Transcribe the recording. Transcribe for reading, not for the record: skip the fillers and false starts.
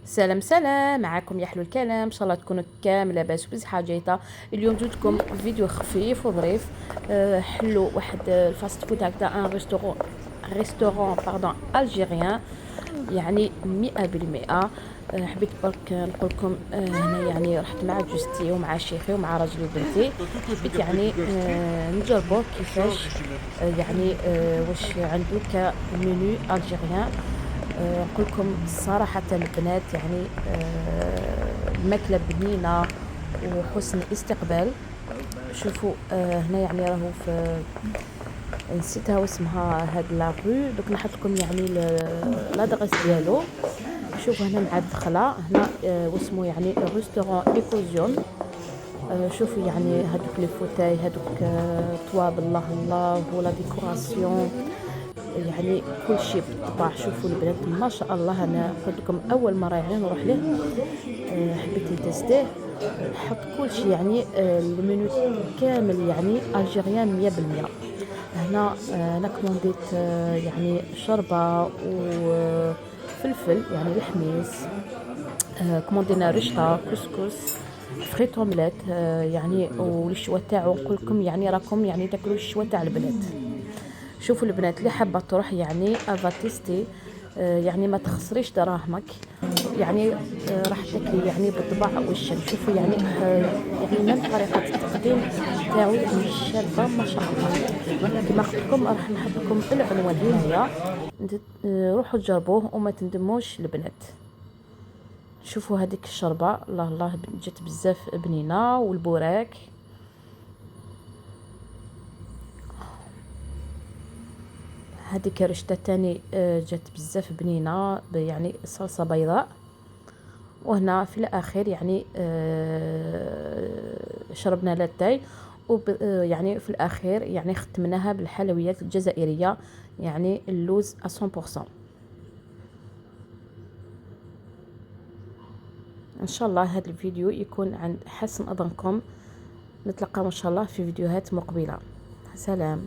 سلام سلام، معاكم يحلو الكلام. ان شاء الله تكونوا كامل لاباس وبصحه جيده. اليوم جبتكم فيديو خفيف وظريف. حلو واحد الفاست فود هكذا، ان ريستورون باردون الجيريان، يعني 100%. حبيت برك نقول لكم هنا يعني رحت مع جوزتي ومع شيخي ومع راجلي وبنتي. حبيت يعني نجربوا كيفاش يعني واش عنده كمنيو الجيريان. نقول لكم صراحة البنات يعني الماكلة بنينة وحسن استقبال. شوفوا هنا يعني راهو في، نسيتها واسمها هاد لا رو، دوك نحط لكم يعني لادغيس ديالو. شوفوا هنا مع الدخله هنا واسمو يعني ريستورون ليكوزيون. شوفوا يعني هادوك لي فوتاي، هادوك طواب الله الله، ولا ديكوراسيون، يعني كل شيء بالطبع. شوفوا البنات ما شاء الله، انا قلت لكم اول مره يعني نروح له. حبيت نتستيه، حط كل شيء يعني المنيو كامل يعني الجيريان 100%. هنا انا كومونديت يعني شوربه وفلفل يعني الحميص. كوموندينا رشطه، كسكس، فريت اومليت، يعني والشوا تاعو نقول لكم يعني راكم يعني تاكلوا الشوا تاع البنات. شوفوا البنات اللي حابه تروح يعني افا تيستي، يعني ما تخسريش دراهمك، يعني راح تاكلي يعني بالطبع والشم. شوفوا يعني يعني من طريقه التقديم تاعو يعني شابه ما شاء الله. كما قلت لكم راح نحط لكم العنوان هنايا، روحوا تجربوه وما تندموش البنات. شوفوا هذيك الشربه الله الله جات بزاف بنينه، والبوراك. هذيك رشته تاني جات بزاف بنينه، يعني صلصه بيضاء. وهنا في الاخير يعني شربنا لاتاي، يعني في الاخير يعني ختمناها بالحلويات الجزائريه، يعني اللوز 100%. ان شاء الله هذا الفيديو يكون عند حسن اظنكم. نتلقى ان شاء الله في فيديوهات مقبله. سلام.